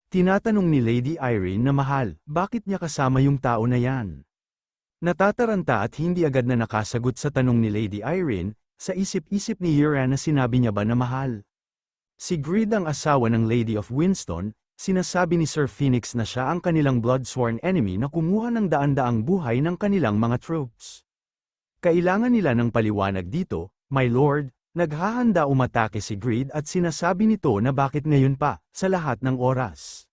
Tinatanong ni Lady Irene na mahal, bakit niya kasama yung tao na yan? Natataranta at hindi agad na nakasagot sa tanong ni Lady Irene, sa isip-isip ni Ura na sinabi niya ba na mahal. Si Greed ang asawa ng Lady of Winston, sinasabi ni Sir Phoenix na siya ang kanilang blood-sworn enemy na kumuha ng daan-daang buhay ng kanilang mga troops. Kailangan nila ng paliwanag dito, my lord, naghahanda umatake si Greed at sinasabi nito na bakit ngayon pa, sa lahat ng oras.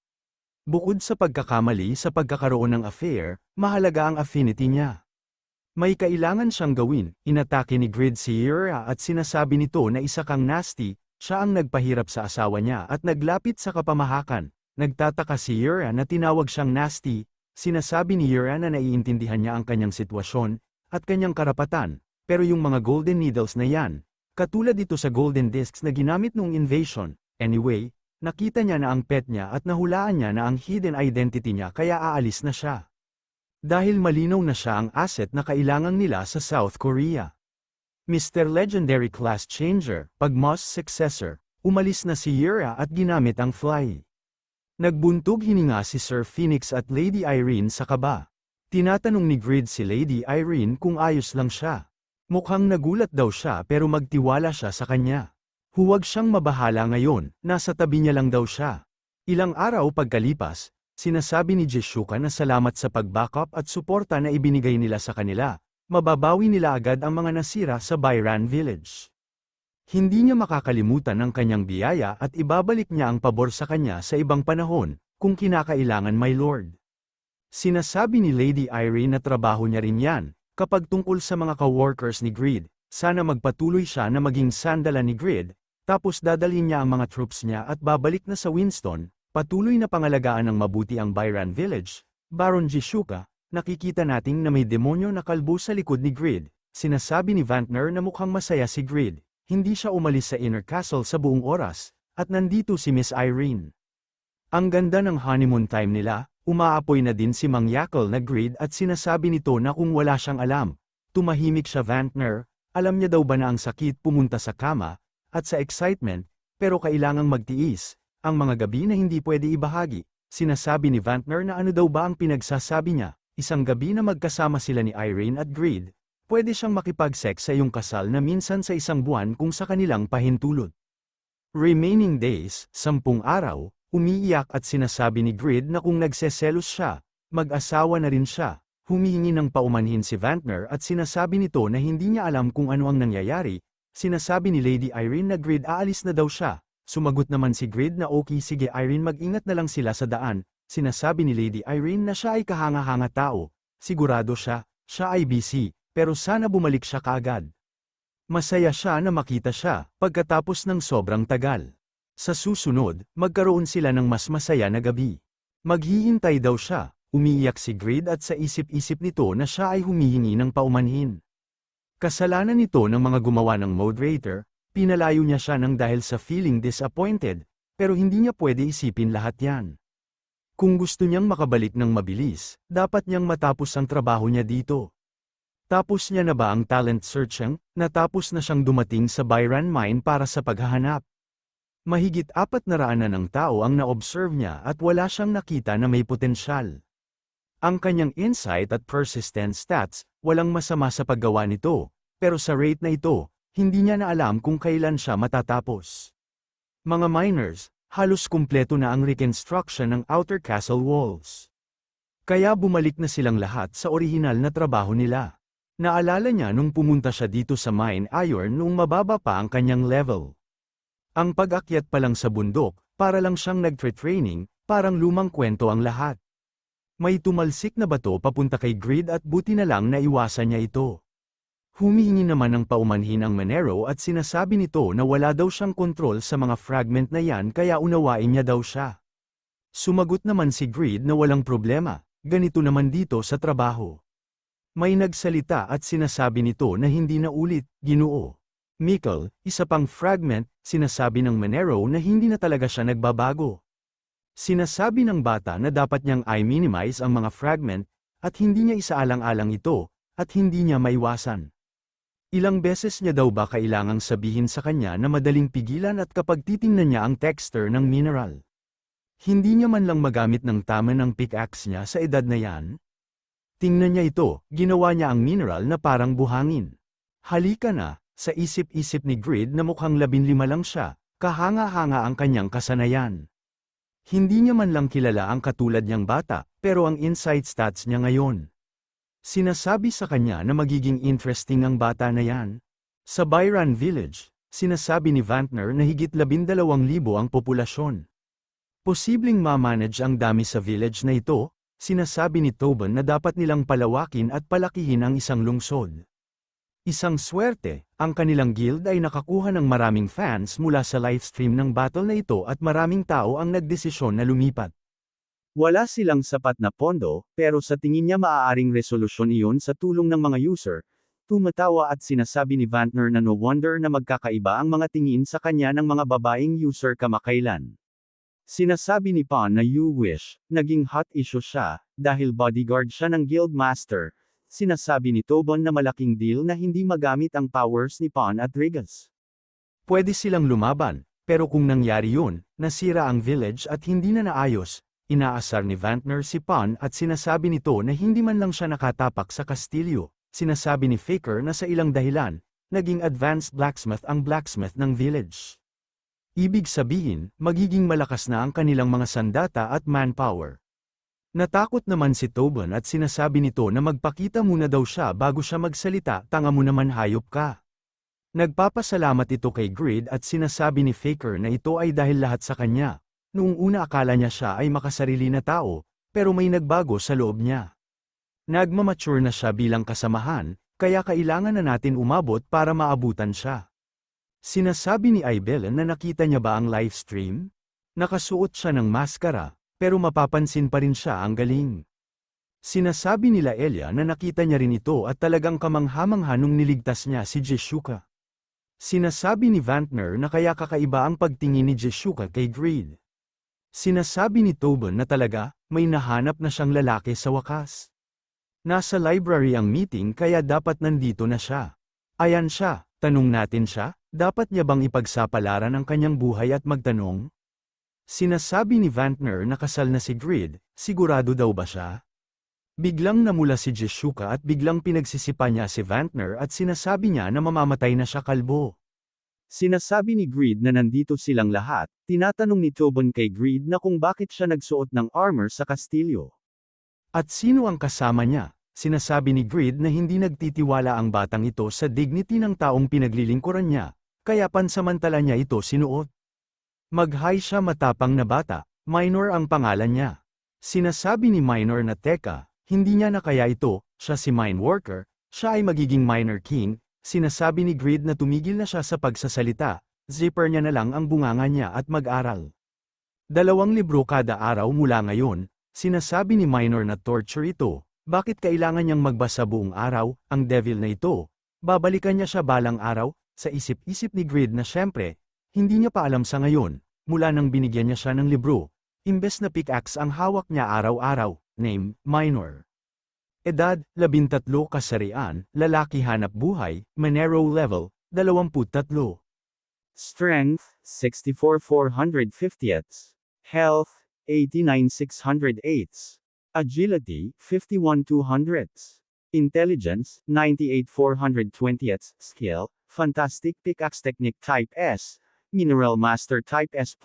Bukod sa pagkakamali sa pagkakaroon ng affair, mahalaga ang affinity niya. May kailangan siyang gawin, inatake ni Greed si Ura at sinasabi nito na isa kang nasty, siya ang nagpahirap sa asawa niya at naglapit sa kapamahakan. Nagtataka si Ura na tinawag siyang nasty, sinasabi ni Ura na naiintindihan niya ang kanyang sitwasyon, at kanyang karapatan, pero yung mga golden needles na yan, katulad ito sa golden discs na ginamit noong invasion, anyway, nakita niya na ang pet niya at nahulaan niya na ang hidden identity niya kaya aalis na siya. Dahil malinaw na siya ang asset na kailangan nila sa South Korea. Mr. Legendary Class Changer, pag Moss successor, umalis na si Ura at ginamit ang fly. Nagbuntog hininga si Sir Phoenix at Lady Irene sa kaba. Tinatanong ni Greed si Lady Irene kung ayos lang siya. Mukhang nagulat daw siya pero magtiwala siya sa kanya. Huwag siyang mabahala ngayon, nasa tabi niya lang daw siya. Ilang araw pagkalipas, sinasabi ni Jishuka na salamat sa pag-backup at suporta na ibinigay nila sa kanila. Mababawi nila agad ang mga nasira sa Bayran Village. Hindi niya makakalimutan ang kanyang biyaya at ibabalik niya ang pabor sa kanya sa ibang panahon, kung kinakailangan my lord. Sinasabi ni Lady Irene na trabaho niya rin yan, kapag tungkol sa mga ka-workers ni Greed, sana magpatuloy siya na maging sandala ni Greed, tapos dadalhin niya ang mga troops niya at babalik na sa Winston, patuloy na pangalagaan ng mabuti ang Bayran Village. Baron Jishuka, nakikita nating na may demonyo na kalbo sa likod ni Greed, sinasabi ni Vantner na mukhang masaya si Greed, hindi siya umalis sa Inner Castle sa buong oras, at nandito si Miss Irene. Ang ganda ng honeymoon time nila, umaapoy na din si Mang Yakal na Greed at sinasabi nito na kung wala siyang alam. Tumahimik siya Vantner, alam niya daw ba na ang sakit pumunta sa kama, at sa excitement, pero kailangang magtiis, ang mga gabi na hindi pwede ibahagi. Sinasabi ni Vantner na ano daw ba ang pinagsasabi niya, isang gabi na magkasama sila ni Irene at Greed, pwede siyang makipag-sex sa iyong kasal na minsan sa isang buwan kung sa kanilang pahintulot. Remaining days, 10 araw, umiiyak at sinasabi ni Greed na kung nagseselos siya, mag-asawa na rin siya. Humihingi ng paumanhin si Vantner at sinasabi nito na hindi niya alam kung ano ang nangyayari. Sinasabi ni Lady Irene na Greed aalis na daw siya. Sumagot naman si Greed na okay sige Irene mag-ingat na lang sila sa daan. Sinasabi ni Lady Irene na siya ay kahanga-hanga tao. Sigurado siya ay busy, pero sana bumalik siya kaagad. Masaya siya na makita siya, pagkatapos ng sobrang tagal. Sa susunod, magkaroon sila ng mas masaya na gabi. Maghihintay daw siya, umiiyak si Greed at sa isip-isip nito na siya ay humihingi ng paumanhin. Kasalanan nito ng mga gumawa ng moderator, pinalayo niya siya ng dahil sa feeling disappointed, pero hindi niya pwede isipin lahat yan. Kung gusto niyang makabalik ng mabilis, dapat niyang matapos ang trabaho niya dito. Tapos niya na ba ang talent searching? Natapos na siyang dumating sa Bayran Mine para sa paghahanap. Mahigit 400 na ng tao ang na-observe niya at wala siyang nakita na may potensyal. Ang kanyang insight at persistent stats, walang masama sa paggawa nito, pero sa rate na ito, hindi niya na alam kung kailan siya matatapos. Mga miners, halos kumpleto na ang reconstruction ng outer castle walls. Kaya bumalik na silang lahat sa orihinal na trabaho nila. Naalala niya nung pumunta siya dito sa mine iron noong mababa pa ang kanyang level. Ang pag-akyat pa lang sa bundok, para lang siyang nagtre-training, parang lumang kwento ang lahat. May tumalsik na bato papunta kay Greed at buti na lang na iwasan niya ito. Humihingi naman ng paumanhin ang Manero at sinasabi nito na wala daw siyang kontrol sa mga fragment na yan kaya unawain niya daw siya. Sumagot naman si Greed na walang problema, ganito naman dito sa trabaho. May nagsalita at sinasabi nito na hindi na ulit, Ginoo. Mikkel, isa pang fragment, sinasabi ng Manero na hindi na talaga siya nagbabago. Sinasabi ng bata na dapat niyang i-minimize ang mga fragment, at hindi niya isaalang-alang ito, at hindi niya maiwasan. Ilang beses niya daw ba kailangang sabihin sa kanya na madaling pigilan at kapag titingnan niya ang texture ng mineral. Hindi niya man lang magamit ng tama ng pickaxe niya sa edad na yan. Tingnan niya ito, ginawa niya ang mineral na parang buhangin. Halika na, sa isip-isip ni Grid na mukhang 15 lang siya, kahanga-hanga ang kanyang kasanayan. Hindi niya man lang kilala ang katulad niyang bata, pero ang insight stats niya ngayon. Sinasabi sa kanya na magiging interesting ang bata na yan. Sa Byron Village, sinasabi ni Vantner na higit 12,000 ang populasyon. Posibleng ma-manage ang dami sa village na ito, sinasabi ni Tobin na dapat nilang palawakin at palakihin ang isang lungsod. Isang swerte, ang kanilang guild ay nakakuha ng maraming fans mula sa livestream ng battle na ito at maraming tao ang nagdesisyon na lumipat. Wala silang sapat na pondo, pero sa tingin niya maaaring resolusyon iyon sa tulong ng mga user. Tumatawa at sinasabi ni Vantner na no wonder na magkakaiba ang mga tingin sa kanya ng mga babaeng user kamakailan. Sinasabi ni Pon na you wish, naging hot issue siya, dahil bodyguard siya ng guild master. Sinasabi ni Tobin na malaking deal na hindi magamit ang powers ni Pon at Rigas. Pwede silang lumaban, pero kung nangyari yun, nasira ang village at hindi na naayos, inaasar ni Vantner si Pon at sinasabi nito na hindi man lang siya nakatapak sa kastilyo. Sinasabi ni Faker na sa ilang dahilan, naging advanced blacksmith ang blacksmith ng village. Ibig sabihin, magiging malakas na ang kanilang mga sandata at manpower. Natakot naman si Tobin at sinasabi nito na magpakita muna daw siya bago siya magsalita, tanga mo naman hayop ka. Nagpapasalamat ito kay Grid at sinasabi ni Faker na ito ay dahil lahat sa kanya. Noong una akala niya siya ay makasarili na tao, pero may nagbago sa loob niya. Nagmamature na siya bilang kasamahan, kaya kailangan na natin umabot para maabutan siya. Sinasabi ni Ibelen na nakita niya ba ang livestream? Nakasuot siya ng maskara, pero mapapansin pa rin siya ang galing. Sinasabi nila Elia na nakita niya rin ito at talagang kamangha-mangha nung niligtas niya si Jeshuka. Sinasabi ni Vantner na kaya kakaiba ang pagtingin ni Jeshuka kay Grid. Sinasabi ni Tobin na talaga, may nahanap na siyang lalaki sa wakas. Nasa library ang meeting kaya dapat nandito na siya. Ayan siya, tanong natin siya, dapat niya bang ipagsapalaran ang kanyang buhay at magtanong? Sinasabi ni Vantner na kasal na si Grid, sigurado daw ba siya? Biglang namula si Jeshuka at biglang pinagsisipa niya si Vantner at sinasabi niya na mamamatay na siya kalbo. Sinasabi ni Grid na nandito silang lahat, tinatanong ni Tobin kay Grid na kung bakit siya nagsuot ng armor sa kastilyo. At sino ang kasama niya? Sinasabi ni Grid na hindi nagtitiwala ang batang ito sa dignity ng taong pinaglilingkuran niya, kaya pansamantala niya ito sinuot. Mag-hi siya matapang na bata, Minor ang pangalan niya. Sinasabi ni Minor na teka, hindi niya na kaya ito, siya si mine worker, siya ay magiging minor king, sinasabi ni Grid na tumigil na siya sa pagsasalita, zipper niya na lang ang bunganga niya at mag-aral. 2 libro kada araw mula ngayon, sinasabi ni Minor na torture ito. Bakit kailangan niyang magbasa buong araw, ang devil na ito? Babalikan niya siya balang araw, sa isip-isip ni Grid na syempre, hindi niya pa alam sa ngayon, mula nang binigyan niya siya ng libro. Imbes na pickaxe ang hawak niya araw-araw, name, Minor. Edad, 13 kasarian, lalaki hanap buhay, Monero level, 23. Strength, 64,450. Health, 89,608. Agility, 51,200. Intelligence, 98,420. Skill, Fantastic Pickaxe Technique Type S. Mineral Master Type S+.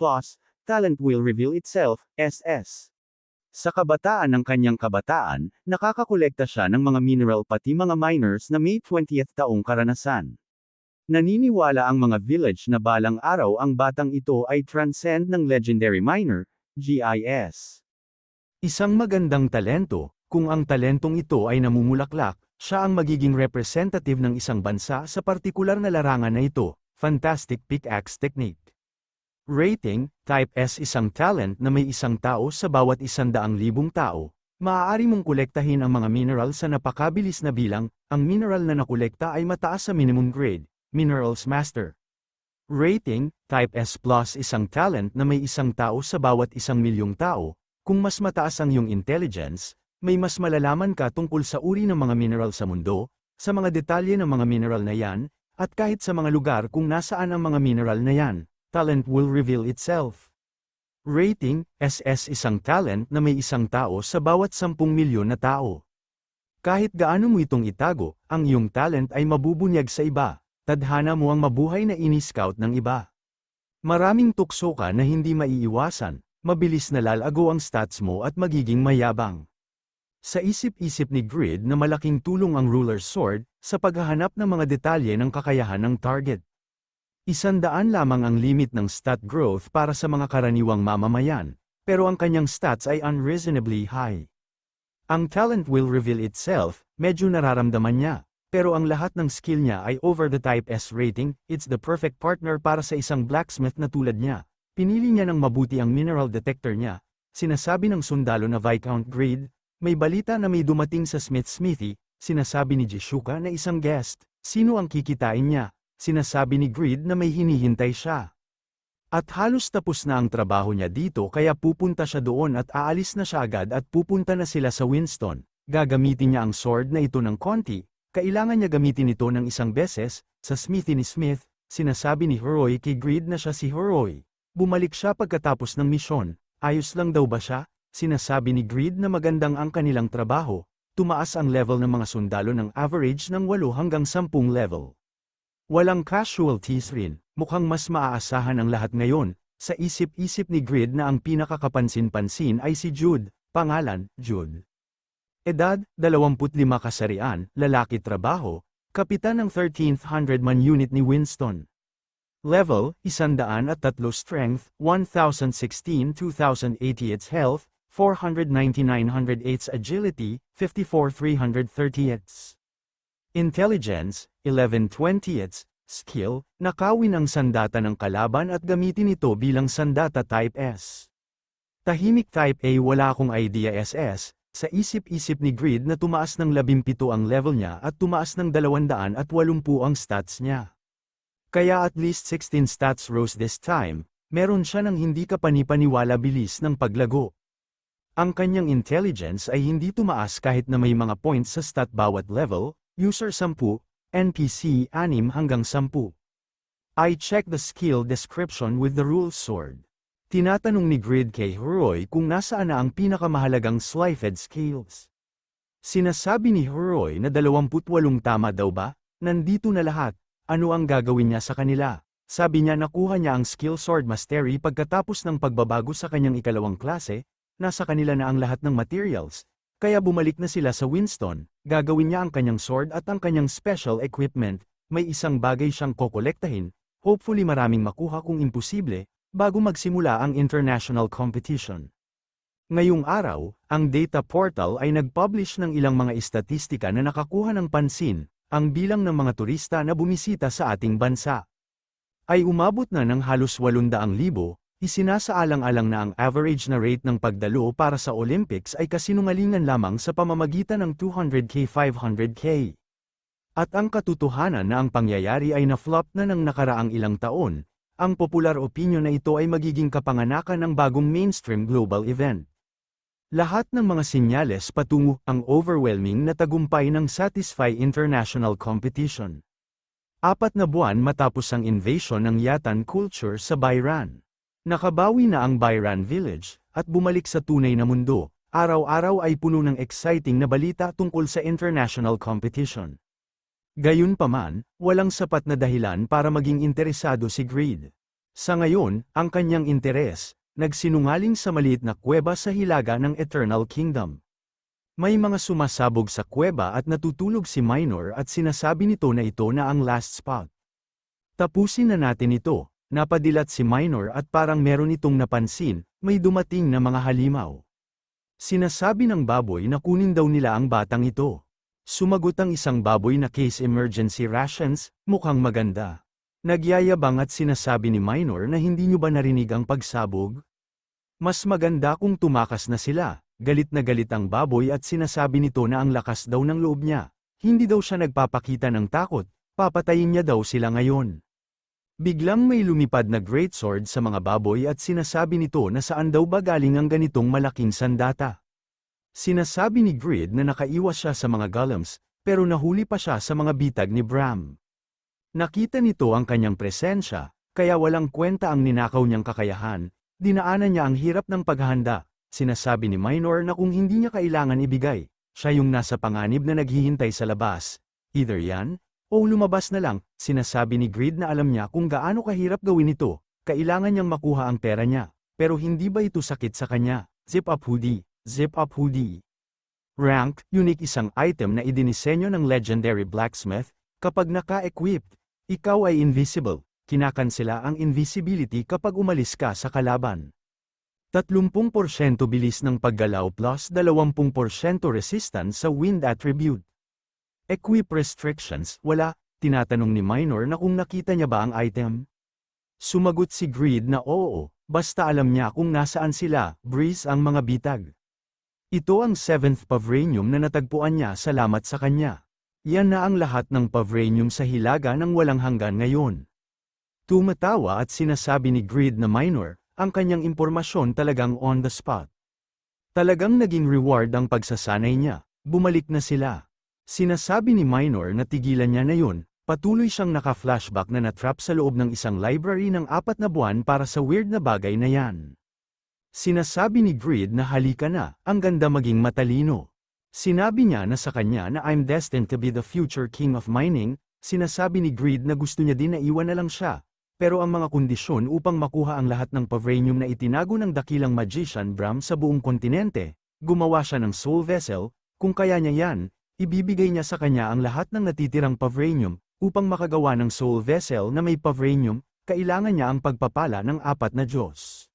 Talent will reveal itself, SS. Sa kabataan ng kanyang kabataan, nakakakolekta siya ng mga mineral pati mga miners na may 20th taong karanasan. Naniniwala ang mga village na balang araw ang batang ito ay transcend ng legendary miner, GIS. Isang magandang talento, kung ang talentong ito ay namumulaklak, siya ang magiging representative ng isang bansa sa partikular na larangan na ito, Fantastic Pickaxe Technique. Rating, Type S isang talent na may isang tao sa bawat 100,000 tao. Maaari mong kolektahin ang mga mineral sa napakabilis na bilang, ang mineral na nakolekta ay mataas sa minimum grade, Minerals Master. Rating, Type S Plus isang talent na may isang tao sa bawat 1,000,000 tao. Kung mas mataas ang iyong intelligence, may mas malalaman ka tungkol sa uri ng mga mineral sa mundo, sa mga detalye ng mga mineral na yan, at kahit sa mga lugar kung nasaan ang mga mineral na yan, talent will reveal itself. Rating, SS isang talent na may isang tao sa bawat 10 milyon na tao. Kahit gaano mo itong itago, ang iyong talent ay mabubunyag sa iba. Tadhana mo ang mabuhay na ini-scout ng iba. Maraming tukso ka na hindi maiiwasan, mabilis na lalago ang stats mo at magiging mayabang. Sa isip-isip ni Grid na malaking tulong ang Ruler's Sword, sa paghahanap ng mga detalye ng kakayahan ng target. 100 lamang ang limit ng stat growth para sa mga karaniwang mamamayan, pero ang kanyang stats ay unreasonably high. Ang talent will reveal itself, medyo nararamdaman niya, pero ang lahat ng skill niya ay over the type S rating, it's the perfect partner para sa isang blacksmith na tulad niya. Pinili niya ng mabuti ang mineral detector niya, sinasabi ng sundalo na Viscount Grid. May balita na may dumating sa Smithy, sinasabi ni Jishuka na isang guest. Sino ang kikitain niya? Sinasabi ni Grid na may hinihintay siya. At halos tapos na ang trabaho niya dito kaya pupunta siya doon at aalis na siya agad at pupunta na sila sa Winston. Gagamitin niya ang sword na ito ng konti, kailangan niya gamitin ito ng isang beses. Sa Smithy ni Smith, sinasabi ni Heroi kay Grid na siya si Heroi. Bumalik siya pagkatapos ng misyon. Ayos lang daw ba siya? Sinasabi ni Grid na magandang ang kanilang trabaho, tumaas ang level ng mga sundalo ng average ng 8 hanggang 10 level. Walang casualties rin, mukhang mas maaasahan ang lahat ngayon. Sa isip-isip ni Grid na ang pinakakapansin-pansin ay si Jude, pangalan, Jude. Edad, 25 kasarian, lalaki trabaho, kapitan ng 13th 100-man unit ni Winston. Level, 103 strength, 1016-2080 its health, 499-108 agility, 54-330 intelligence, 11-20 skill, nakawin ang sandata ng kalaban at gamitin ito bilang sandata type S. Tahimik type A wala akong idea SS, sa isip-isip ni Grid na tumaas ng 17 ang level niya at tumaas ng 280 ang stats niya. Kaya at least 16 stats rose this time, meron siya ng hindi kapanipaniwala bilis ng paglago. Ang kanyang intelligence ay hindi tumaas kahit na may mga points sa stat bawat level, user 10, NPC 6 hanggang 10. I check the skill description with the Ruler's Sword. Tinatanong ni Grid kay Heroi kung nasaan na ang pinakamahalagang Slighted skills. Sinasabi ni Heroi na 28 tama daw ba? Nandito na lahat, ano ang gagawin niya sa kanila? Sabi niya nakuha niya ang skill Sword Mastery pagkatapos ng pagbabago sa kanyang ikalawang klase, nasa kanila na ang lahat ng materials, kaya bumalik na sila sa Winston, gagawin niya ang kanyang sword at ang kanyang special equipment, may isang bagay siyang kokolektahin, hopefully maraming makuha kung imposible, bago magsimula ang international competition. Ngayong araw, ang data portal ay nag-publish ng ilang mga istatistika na nakakuha ng pansin, ang bilang ng mga turista na bumisita sa ating bansa ay umabot na ng halos 800,000, isinasaalang-alang na ang average na rate ng pagdalo para sa Olympics ay kasinungalingan lamang sa pamamagitan ng 200k 500k. At ang katotohanan na ang pangyayari ay na-flop na ng nakaraang ilang taon, ang popular opinion na ito ay magiging kapanganakan ng bagong mainstream global event. Lahat ng mga sinyales patungo ang overwhelming na tagumpay ng Satisfy International Competition. 4 na buwan matapos ang invasion ng Yatan culture sa Bayran. Nakabawi na ang Bayran Village, at bumalik sa tunay na mundo. Araw-araw ay puno ng exciting na balita tungkol sa international competition. Gayunpaman, walang sapat na dahilan para maging interesado si Grid. Sa ngayon, ang kanyang interes, nagsinungaling sa maliit na kuweba sa hilaga ng Eternal Kingdom. May mga sumasabog sa kuweba at natutulog si Minor at sinasabi nito na ito na ang last spot. Tapusin na natin ito. Napadilat si Minor at parang meron itong napansin, may dumating na mga halimaw. Sinasabi ng baboy na kunin daw nila ang batang ito. Sumagot ang isang baboy na case emergency rations, mukhang maganda. Nagyayabang at sinasabi ni Minor na hindi nyo ba narinig ang pagsabog? Mas maganda kung tumakas na sila. Galit na galit ang baboy at sinasabi nito na ang lakas daw ng loob niya. Hindi daw siya nagpapakita ng takot, papatayin niya daw sila ngayon. Biglang may lumipad na greatsword sa mga baboy at sinasabi nito na saan daw ba galing ang ganitong malaking sandata. Sinasabi ni Grid na nakaiwas siya sa mga golems, pero nahuli pa siya sa mga bitag ni Bram. Nakita nito ang kanyang presensya, kaya walang kwenta ang ninakaw niyang kakayahan, Dinaanan niya ang hirap ng paghahanda. Sinasabi ni Minor na kung hindi niya kailangan ibigay, siya yung nasa panganib na naghihintay sa labas. Either yan, o lumabas na lang. Sinasabi ni Greed na alam niya kung gaano kahirap gawin ito. Kailangan niyang makuha ang pera niya. Pero hindi ba ito sakit sa kanya? Zip up hoodie. Zip up hoodie. Rank, unique, isang item na idinisenyo ng legendary blacksmith. Kapag naka-equipped, ikaw ay invisible. Kinakansela ang invisibility kapag umalis ka sa kalaban. 30% bilis ng paggalaw plus 20% resistance sa wind attribute. Equip restrictions, wala. Tinatanong ni Minor na kung nakita niya ba ang item. Sumagot si Greed na oo, basta alam niya kung nasaan sila. Breeze ang mga bitag. Ito ang 7th Pavranium na natagpuan niya salamat sa kanya. Yan na ang lahat ng Pavranium sa Hilaga ng walang hanggan ngayon. Tumatawa at sinasabi ni Greed na Minor, ang kanyang impormasyon talagang on the spot. Talagang naging reward ang pagsasanay niya. Bumalik na sila. Sinasabi ni Minor na tigilan niya na yun. Patuloy siyang naka-flashback na natrap sa loob ng isang library ng 4 na buwan para sa weird na bagay na yan. Sinasabi ni Greed na halika na, ang ganda maging matalino. Sinabi niya na sa kanya na I'm destined to be the future king of mining. Sinasabi ni Greed na gusto niya din na iwan na lang siya. Pero ang mga kondisyon upang makuha ang lahat ng Pavranium na itinago ng dakilang magician Bram sa buong kontinente, gumawa siya ng soul vessel. Kung kaya niya yan, ibibigay niya sa kanya ang lahat ng natitirang Pavranium. Upang makagawa ng soul vessel na may Pavranium, kailangan niya ang pagpapala ng 4 na Diyos.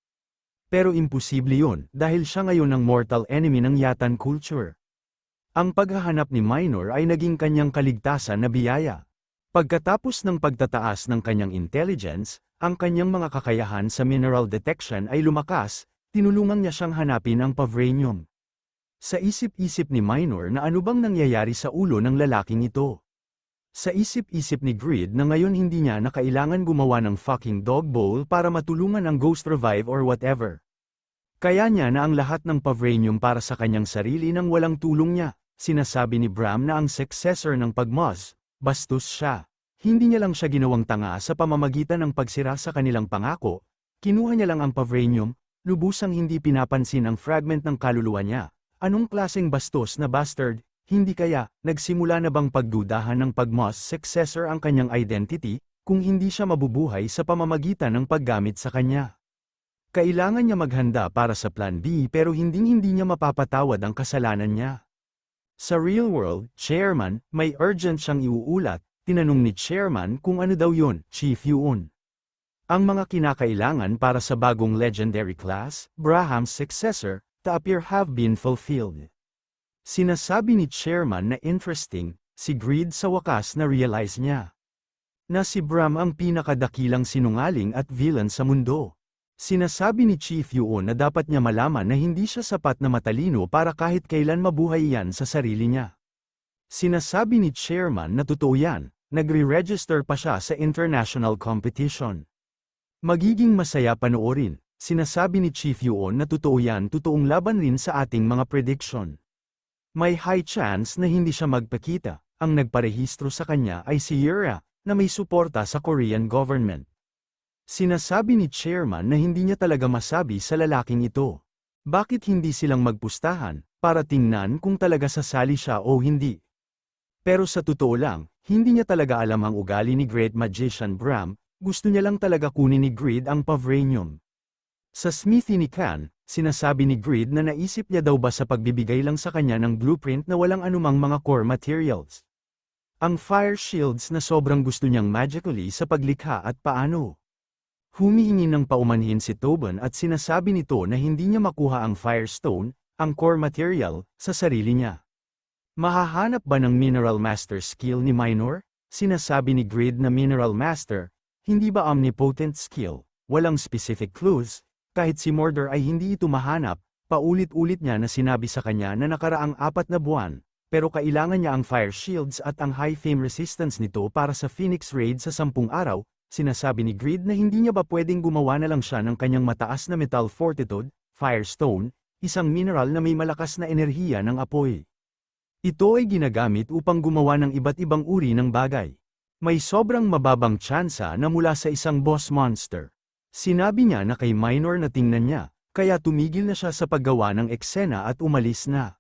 Pero imposible yun dahil siya ngayon ang mortal enemy ng Yatan culture. Ang paghahanap ni Minor ay naging kanyang kaligtasan na biyaya. Pagkatapos ng pagtataas ng kanyang intelligence, ang kanyang mga kakayahan sa mineral detection ay lumakas, tinulungan niya siyang hanapin ang Pavranium. Sa isip-isip ni Minor na ano bang nangyayari sa ulo ng lalaking ito. Sa isip-isip ni Greed na ngayon hindi niya na kailangan gumawa ng fucking dog bowl para matulungan ang ghost revive or whatever. Kaya niya na ang lahat ng Pavranium para sa kanyang sarili nang walang tulong niya. Sinasabi ni Bram na ang successor ng Pagmos, bastos siya. Hindi niya lang siya ginawang tanga sa pamamagitan ng pagsira sa kanilang pangako, kinuha niya lang ang Pavranium, lubusang hindi pinapansin ang fragment ng kaluluwa niya. Anong klaseng bastos na bastard? Hindi kaya, nagsimula na bang pagdudahan ng Pagmos successor ang kanyang identity, kung hindi siya mabubuhay sa pamamagitan ng paggamit sa kanya? Kailangan niya maghanda para sa Plan B pero hindi niya mapapatawad ang kasalanan niya. Sa real world, Chairman, may urgent siyang iuulat. Tinanong ni Chairman kung ano daw yun, Chief Yuon. Ang mga kinakailangan para sa bagong legendary class, Braham's successor, to appear have been fulfilled. Sinasabi ni Chairman na interesting, si Greed sa wakas na realize niya. Na si Bram ang pinakadakilang sinungaling at villain sa mundo. Sinasabi ni Chief Yuon na dapat niya malaman na hindi siya sapat na matalino para kahit kailan mabuhay yan sa sarili niya. Sinasabi ni Chairman na totoo yan. Nagre-register pa siya sa international competition. Magiging masaya panoorin, sinasabi ni Chief Yuon na totoo yan, totoong laban rin sa ating mga prediction. May high chance na hindi siya magpakita, ang nagparehistro sa kanya ay si Yura, na may suporta sa Korean government. Sinasabi ni Chairman na hindi niya talaga masabi sa lalaking ito. Bakit hindi silang magpustahan, para tingnan kung talaga sasali siya o hindi? Pero sa totoo lang, hindi niya talaga alam ang ugali ni Great Magician Bram, gusto niya lang talaga kunin ni Greed ang Pavranium. Sa smithy ni Khan, sinasabi ni Greed na naisip niya daw ba sa pagbibigay lang sa kanya ng blueprint na walang anumang mga core materials. Ang fire shields na sobrang gusto niyang magically sa paglikha at paano. Humihingi ng paumanhin si Tobin at sinasabi nito na hindi niya makuha ang Firestone, ang core material, sa sarili niya. Mahahanap ba ng Mineral Master skill ni Minor? Sinasabi ni Greed na Mineral Master, hindi ba omnipotent skill, walang specific clues, kahit si Mordor ay hindi ito mahanap, paulit-ulit niya na sinabi sa kanya na nakaraang 4 na buwan, pero kailangan niya ang fire shields at ang high flame resistance nito para sa Phoenix Raid sa 10 araw, sinasabi ni Greed na hindi niya ba pwedeng gumawa na lang siya ng kanyang mataas na metal fortitude, Firestone, isang mineral na may malakas na enerhiya ng apoy. Ito ay ginagamit upang gumawa ng iba't ibang uri ng bagay. May sobrang mababang tsansa na mula sa isang boss monster. Sinabi niya na kay Minor na tingnan niya, kaya tumigil na siya sa paggawa ng eksena at umalis na.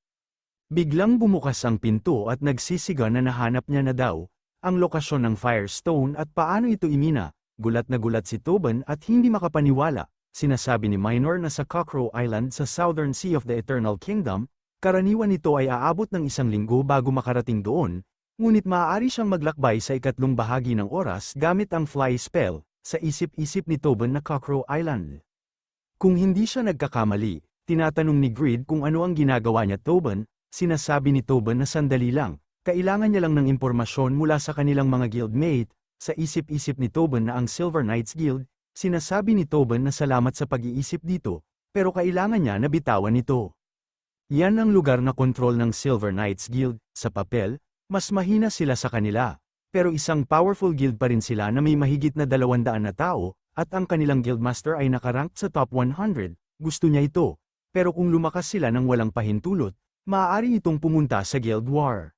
Biglang bumukas ang pinto at nagsisiga na nahanap niya na daw ang lokasyon ng Firestone at paano ito imina. Gulat na gulat si Tobin at hindi makapaniwala. Sinasabi ni Minor na sa Cockcrow Island sa Southern Sea of the Eternal Kingdom, karaniwan ito ay aabot ng 1 linggo bago makarating doon, ngunit maaari siyang maglakbay sa 3 bahagi ng oras gamit ang fly spell, sa isip-isip ni Tobin na Cockcrow Island. Kung hindi siya nagkakamali, tinatanong ni Grid kung ano ang ginagawa niya Tobin, sinasabi ni Tobin na sandali lang, kailangan niya lang ng impormasyon mula sa kanilang mga guildmate. Sa isip-isip ni Tobin na ang Silver Knights Guild, sinasabi ni Tobin na salamat sa pag-iisip dito, pero kailangan niya na bitawan ito. Yan ang lugar na kontrol ng Silver Knights Guild. Sa papel, mas mahina sila sa kanila, pero isang powerful guild pa rin sila na may mahigit na 200 na tao, at ang kanilang guildmaster ay nakarank sa top 100, gusto niya ito, pero kung lumakas sila ng walang pahintulot, maaari itong pumunta sa Guild War.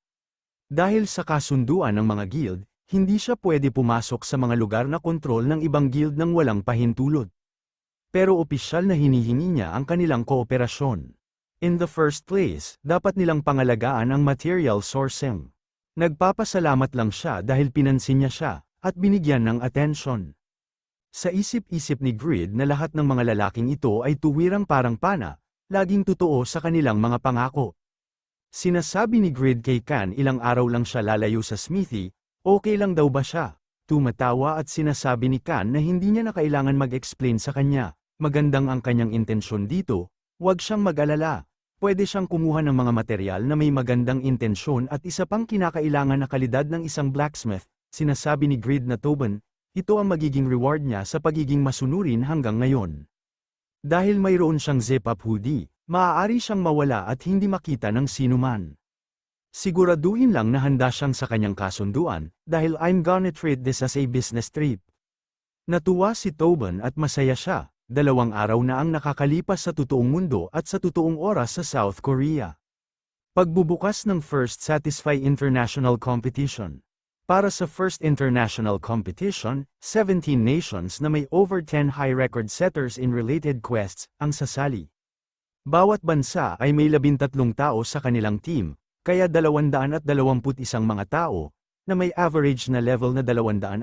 Dahil sa kasunduan ng mga guild, hindi siya pwede pumasok sa mga lugar na kontrol ng ibang guild ng walang pahintulot. Pero opisyal na hinihingi niya ang kanilang kooperasyon. In the first place, dapat nilang pangalagaan ang material sourcing. Nagpapasalamat lang siya dahil pinansin niya siya, at binigyan ng atensyon. Sa isip-isip ni Grid na lahat ng mga lalaking ito ay tuwirang parang pana, laging totoo sa kanilang mga pangako. Sinasabi ni Grid kay Kan ilang araw lang siya lalayo sa smithy, okay lang daw ba siya? Tumatawa at sinasabi ni Kan na hindi niya na kailangan mag-explain sa kanya, magandang ang kanyang intensyon dito, huwag siyang mag-alala. Pwede siyang kumuha ng mga material na may magandang intensyon at isa pang kinakailangan na kalidad ng isang blacksmith, sinasabi ni Grid na Tobin, ito ang magiging reward niya sa pagiging masunurin hanggang ngayon. Dahil mayroon siyang zip-up hoodie, maaari siyang mawala at hindi makita ng sinuman. Siguraduhin lang na handa siyang sa kanyang kasunduan, dahil I'm gonna treat this as a business trip. Natuwa si Tobin at masaya siya, 2 araw na ang nakakalipas sa totoong mundo at sa totoong oras sa South Korea. Pagbubukas ng First Satisfy International Competition. Para sa First International Competition, 17 nations na may over 10 high record setters in related quests ang sasali. Bawat bansa ay may 13 tao sa kanilang team, kaya 221 mga tao, na may average na level na 213,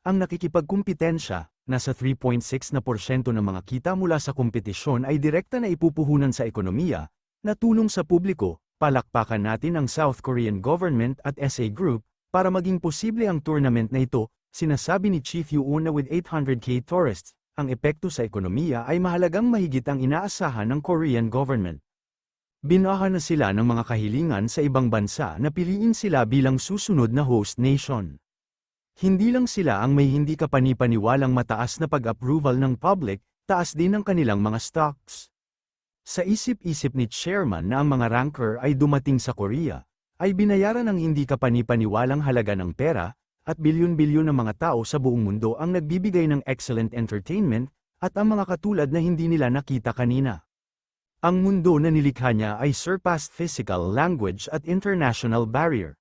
ang nakikipagkumpetensya. Nasa 3.6% ng mga kita mula sa kompetisyon ay direkta na ipupuhunan sa ekonomiya, na tulong sa publiko. Palakpakan natin ang South Korean government at SA Group, para maging posible ang tournament na ito, sinasabi ni Chief Yoon na with 800k tourists, ang epekto sa ekonomiya ay mahalagang mahigit ang inaasahan ng Korean government. Binaha na sila ng mga kahilingan sa ibang bansa na piliin sila bilang susunod na host nation. Hindi lang sila ang may hindi kapanipaniwalang mataas na pag-approval ng public, taas din ang kanilang mga stocks. Sa isip-isip ni Chairman na ang mga ranker ay dumating sa Korea, ay binayaran ng hindi kapanipaniwalang halaga ng pera, at bilyon-bilyon ng mga tao sa buong mundo ang nagbibigay ng excellent entertainment, at ang mga katulad na hindi nila nakita kanina. Ang mundo na nilikha niya ay surpassed physical, language at international barrier.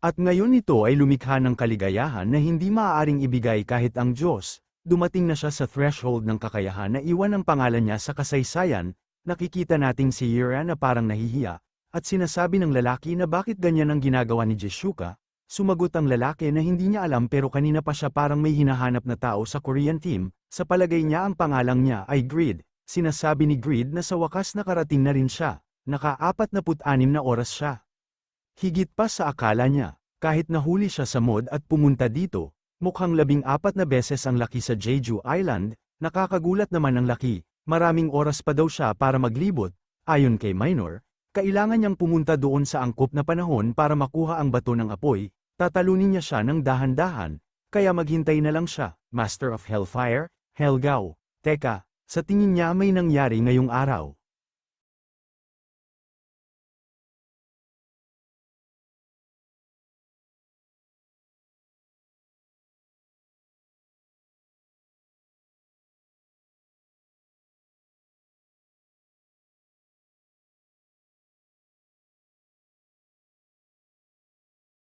At ngayon ito ay lumikha ng kaligayahan na hindi maaaring ibigay kahit ang Diyos. Dumating na siya sa threshold ng kakayahan na iwan ang pangalan niya sa kasaysayan. Nakikita nating si Yura na parang nahihiya, at sinasabi ng lalaki na bakit ganyan ang ginagawa ni Jisuka. Sumagot ang lalaki na hindi niya alam pero kanina pa siya parang may hinahanap na tao sa Korean team. Sa palagay niya ang pangalang niya ay Grid. Sinasabi ni Grid na sa wakas nakarating na rin siya. Naka-46 na oras siya. Higit pa sa akala niya, kahit nahuli siya sa mod at pumunta dito, mukhang 14 na beses ang laki sa Jeju Island, nakakagulat naman ang laki, maraming oras pa daw siya para maglibot. Ayon kay Minor, kailangan niyang pumunta doon sa angkop na panahon para makuha ang bato ng apoy, tatalunin niya siya ng dahan-dahan, kaya maghintay na lang siya. Master of Hellfire, Helgao. Teka, sa tingin niya may nangyari ngayong araw.